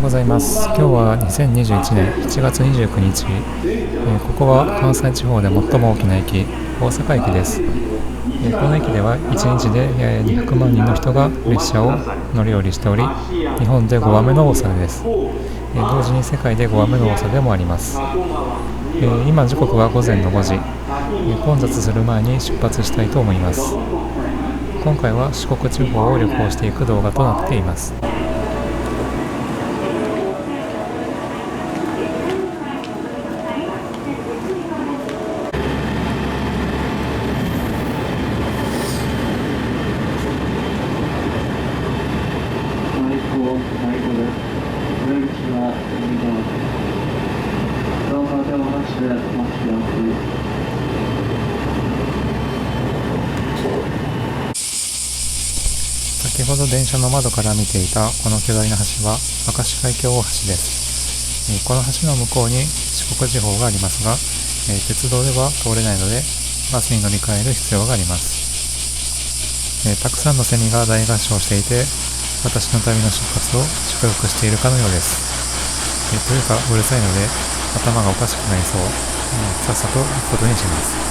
ございます。今日は2021年7月29日、ここは関西地方で最も大きな駅、大阪駅です。この駅では1日で200万人の人が列車を乗り降りしており、日本で5番目の多さです。同時に世界で5番目の多さでもあります。今時刻は午前の5時、混雑する前に出発したいと思います。今回は四国地方を旅行していく動画となっています。先ほど電車の窓から見ていたこの巨大な橋は明石海峡大橋です。この橋の向こうに四国地方がありますが、鉄道では通れないのでバスに乗り換える必要があります。たくさんのセミが大合唱していて、私の旅の出発を祝福しているかのようです。というかうるさいので頭がおかしくなりそう。さっさと行くことにします。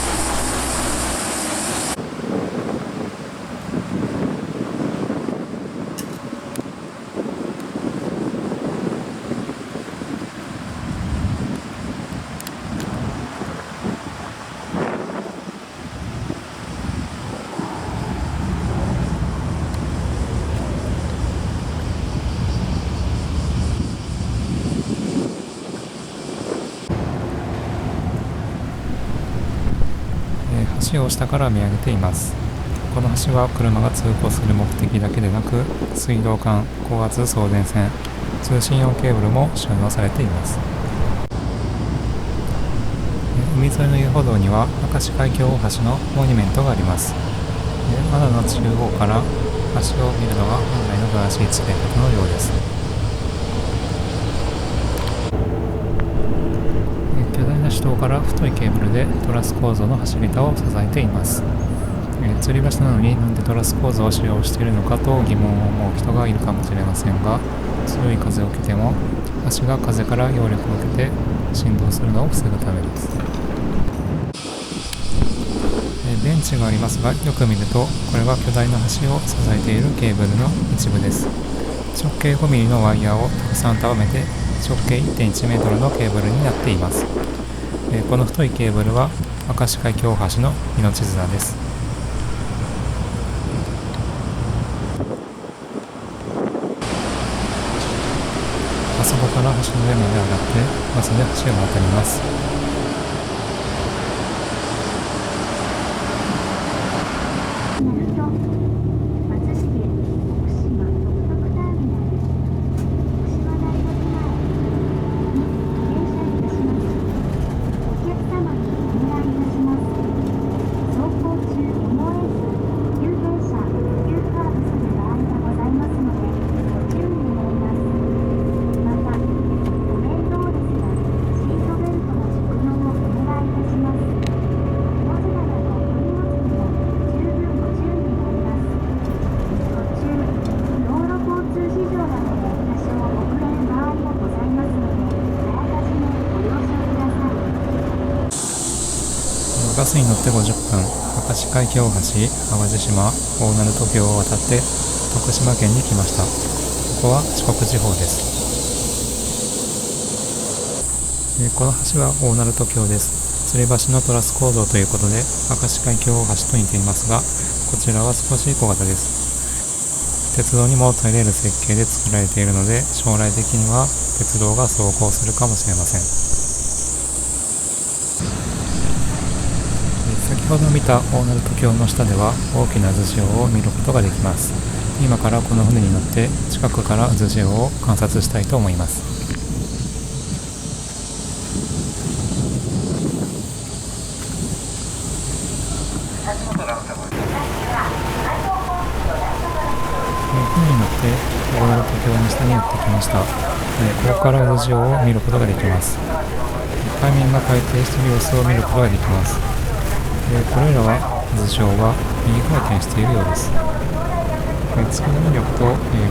橋を下から見上げています。この橋は車が通行する目的だけでなく、水道管、高圧送電線、通信用ケーブルも収納されています。海沿いの遊歩道には明石海峡大橋のモニュメントがあります。窓の中央から橋を見るのが本来の正しい使い方のようです。巨大な主塔から太いケーブルでトラス構造の橋桁を支えています。吊り橋なのになんでトラス構造を使用しているのかと疑問を思う人がいるかもしれませんが、強い風を受けても橋が風から揚力を受けて振動するのを防ぐためです。ベンチがありますが、よく見るとこれは巨大な橋を支えているケーブルの一部です。直径5ミリのワイヤーをたくさん束めて直径 1.1 メートルのケーブルになっています。この太いケーブルは明石海峡大橋の命綱です。あそこから橋の上まで上がってバスで橋を渡ります。バスに乗って50分、明石海峡大橋、淡路島、大鳴門橋を渡って徳島県に来ました。ここは四国地方です。この橋は大鳴門橋です。吊り橋のトラス構造ということで明石海峡大橋と似ていますが、こちらは少し小型です。鉄道にも耐えれる設計で作られているので、将来的には鉄道が走行するかもしれません。先ほど見た大鳴門橋の下では大きな渦潮を見ることができます。今からこの船に乗って近くから渦潮を観察したいと思います。船に乗って大鳴門橋の下にやってきました。ここから渦潮を見ることができます。海面が回転している様子を見ることができます。これらは渦潮は右回転しているようです。月の引力と、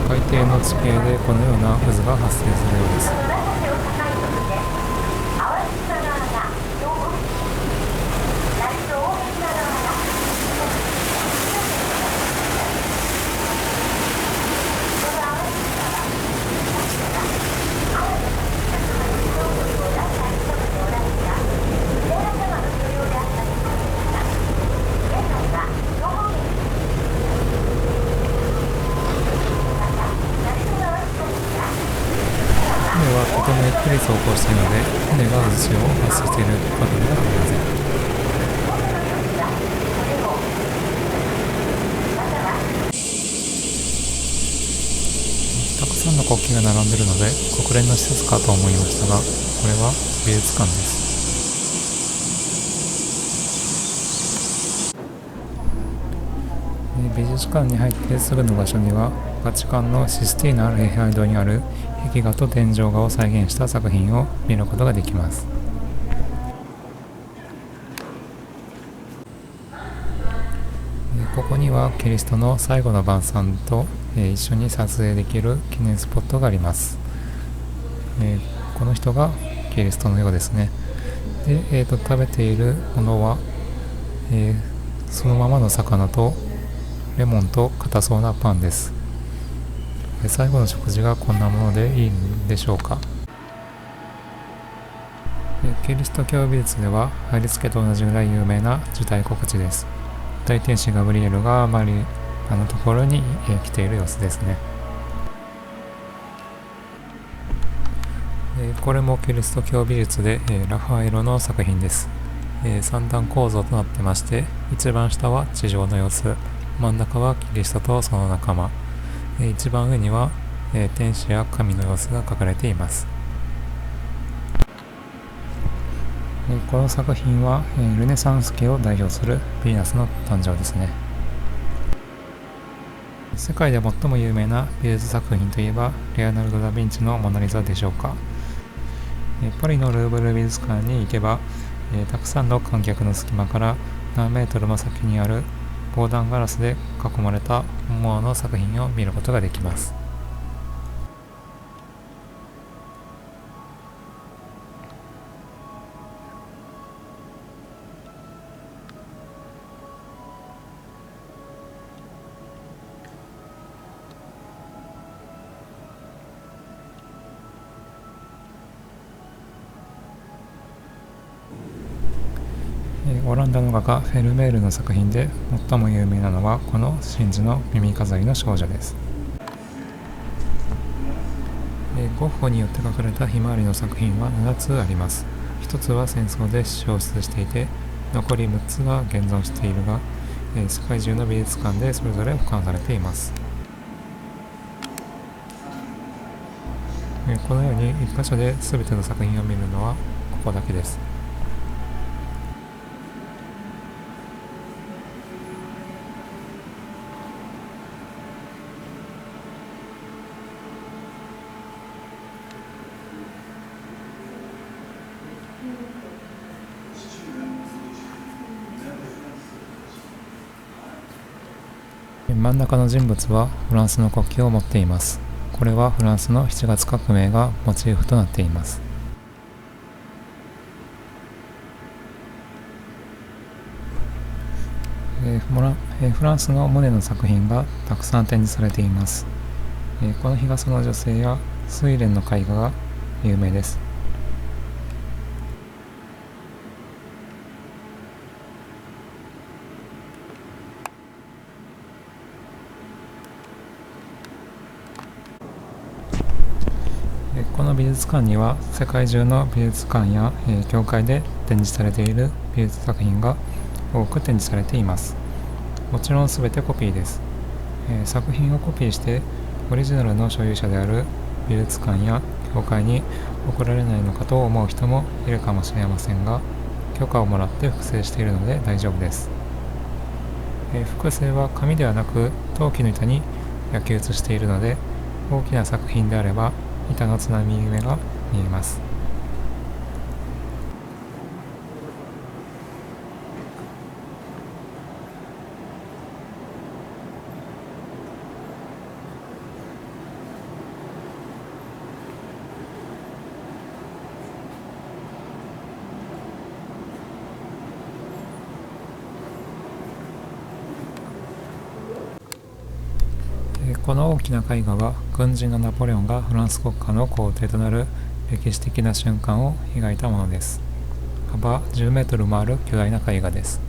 海底の地形でこのような渦が発生するようです。船はとてもゆっくり走行しているので、船が渦潮を発生しているわけではありません。たくさんの国旗が並んでいるので、国連の施設かと思いましたが、これは美術館です。美術館に入ってすぐの場所には、バチカンのシスティーナ礼拝堂にある壁画と天井画を再現した作品を見ることができます。ここにはキリストの最後の晩餐と一緒に撮影できる記念スポットがあります。この人がキリストのようですね。で、食べているものは、そのままの魚とレモンと硬そうなパンです。最後の食事がこんなものでいいんでしょうか。キリスト教美術では貼り付けと同じぐらい有名な受胎告知です。大天使ガブリエルがマリアのところに来ている様子ですね。これもキリスト教美術でラファエロの作品です。三段構造となってまして、一番下は地上の様子、真ん中はキリストとその仲間、一番上には天使や神の様子が描かれています。この作品はルネサンス期を代表するヴィーナスの誕生ですね。世界で最も有名な美術作品といえばレオナルド・ダ・ヴィンチのモナリザでしょうか。パリのルーブル美術館に行けばたくさんの観客の隙間から何メートルも先にある防弾ガラスで囲まれた本物の作品を見ることができます。オランダの画家フェルメールの作品で最も有名なのはこの真珠の耳飾りの少女です。ゴッホによって描かれたひまわりの作品は7つあります。1つは戦争で消失していて、残り6つが現存しているが、世界中の美術館でそれぞれ保管されています。このように1箇所で全ての作品を見るのはここだけです。真ん中の人物はフランスの国旗を持っています。これはフランスの7月革命がモチーフとなっています。フランスのモネの作品がたくさん展示されています。この日傘の女性や睡蓮の絵画が有名です。この美術館には世界中の美術館や教会で展示されている美術作品が多く展示されています。もちろん全てコピーです。作品をコピーしてオリジナルの所有者である美術館や教会に送られないのかと思う人もいるかもしれませんが、許可をもらって複製しているので大丈夫です。複製は紙ではなく陶器の板に焼き写しているので、大きな作品であれば板のつなぎ目が見えます。この大きな絵画は軍人のナポレオンがフランス国家の皇帝となる歴史的な瞬間を描いたものです。幅10メートルもある巨大な絵画です。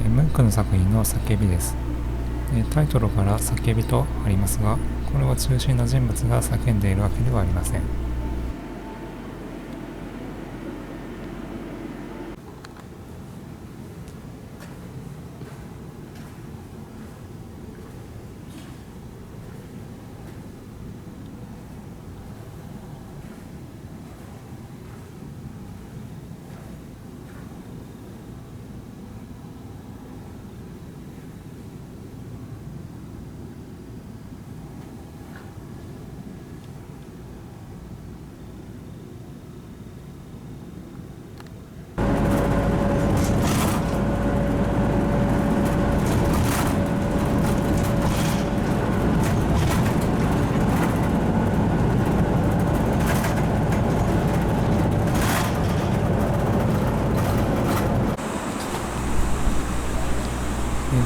ムンクの作品の叫びです。タイトルから叫びとありますが、これは中心の人物が叫んでいるわけではありません。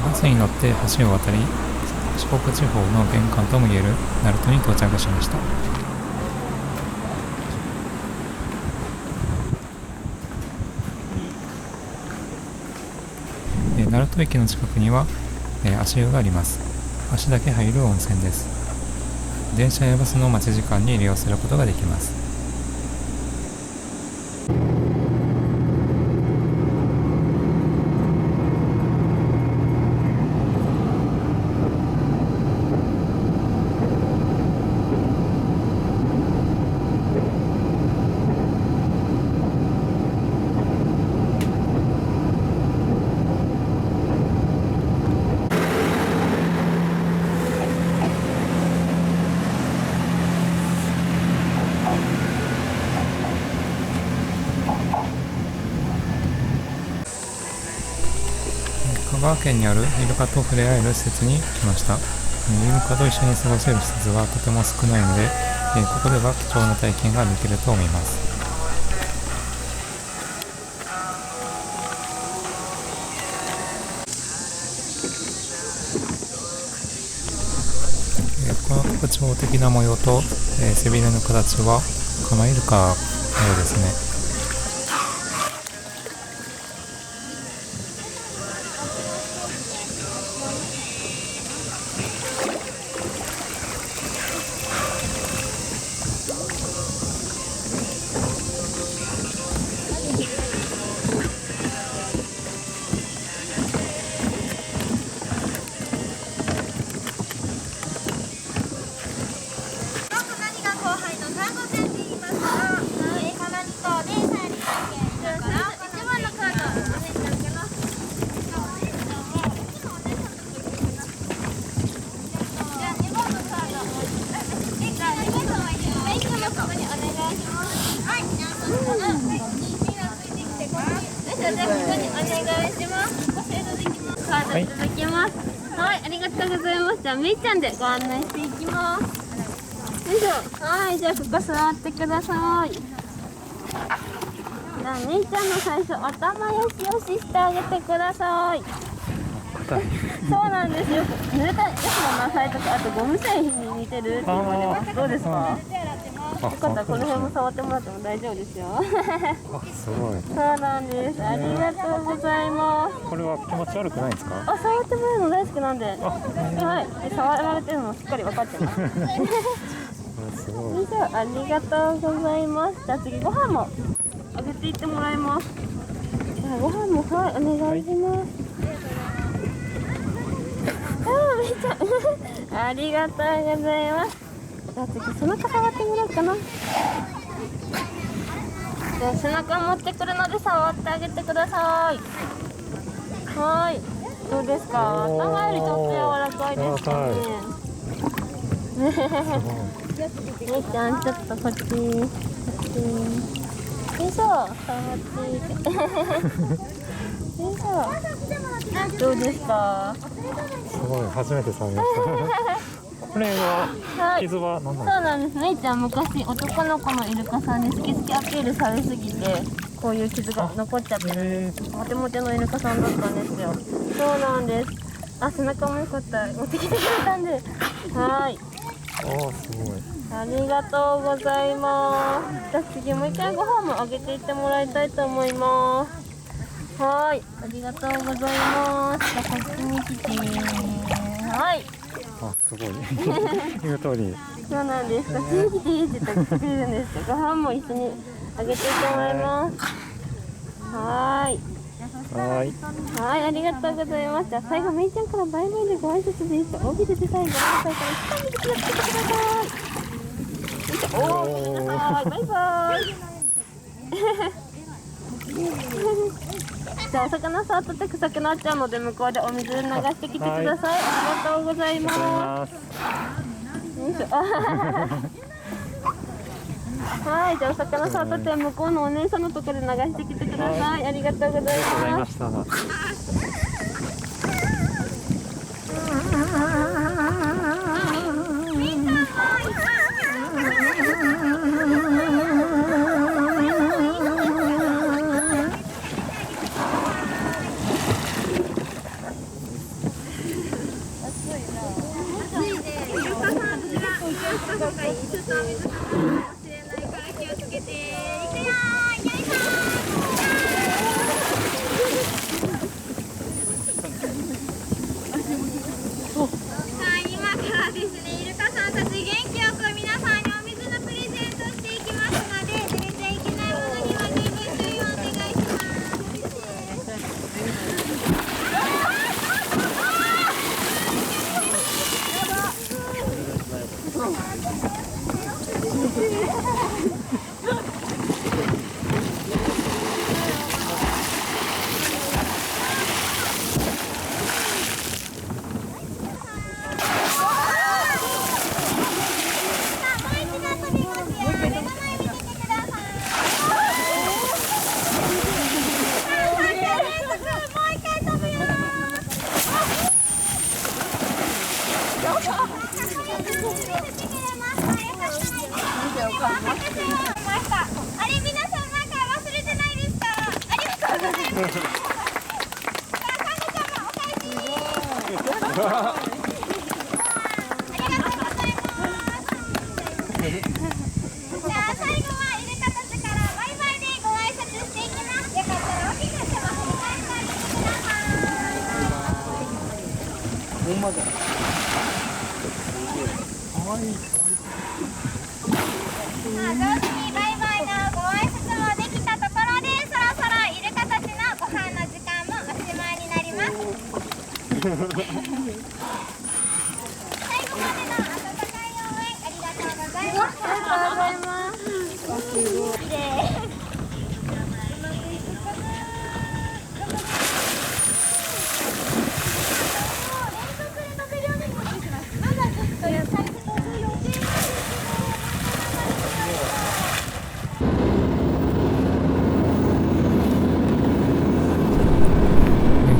バスに乗って橋を渡り、四国地方の玄関ともいえる鳴門に到着しました。鳴門駅の近くには足湯があります。足だけ入る温泉です。電車やバスの待ち時間に利用することができます。香川県にあるイルカと触れ合える施設に来ました。イルカと一緒に過ごせる施設はとても少ないので、ここでは貴重な体験ができると思います。この特徴的な模様と、背びれの形はカマイルカのようですね。カードいただきます。はい、ありがとうございます。じゃあめいちゃんでご案内していきます。よいしょ。はい、じゃあここ座ってください。じゃあめいちゃんの最初頭よしよししてあげてください。そうなんですよ。濡れたやつのマサイとか、あとゴム製品に似てるって言われます。どうですか？よかったらこの辺も触ってもらっても大丈夫ですよ。あ、すごい。そうなんです。ありがとうございます。これは気持ち悪くないですか？あ、触ってもらうの大好きなんで。はい。触られてるのもしっかり分かってます。すごい。じゃあ、ありがとうございます。じゃあ次ご飯もあげていってもらいます。じゃあご飯もはいお願いします。めっちゃありがとうございます。じゃあ次背中触ってもらおうかな。じゃあ背中持ってくるので触ってあげてください。はい。どうですか？頭よりちょっと柔らかいですかね。めいちゃんちょっとこっち。よいしょ。触っていて。よいしょ。どうですか？すごい、初めて触りました。これは傷は何なんですか？そうなんです。めいちゃん昔男の子のイルカさんに好き好きアピールされすぎてこういう傷が残っちゃってるんです。モテモテのイルカさんだったんですよ。そうなんです。あ、背中もよかった。持ってきてくれたんで。はい。おー、すごい。ありがとうございます。じゃあ次もう一回ご飯もあげていってもらいたいと思います。はい。ありがとうございます。じゃあこっちに来て。はい。あ、すごい。言う通り。そうなんです。こっちに来ていいって言ったら来てくれるんです。ご飯も一緒にあげていってもらいます。はーい。はい。はい、ありがとうございます。じゃあ最後めいちゃんからバイバイでご挨拶です。帯でデザインごめんなさいから一回見て気をつけてください。おー、ごめんなさい。バイバイ。じゃあお魚触ったって臭くなっちゃうので向こうでお水流してきてください。ありがとうございます。よいしょ。はい、じゃあお魚触ったって向こうのお姉さんのところで流してきてください。ありがとうございます。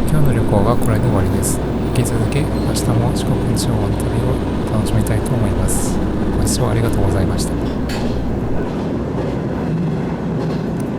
今日の旅行はこれで終わりです。引き続き明日も四国地方の旅を楽しみたいと思います。ご視聴ありがとうございました。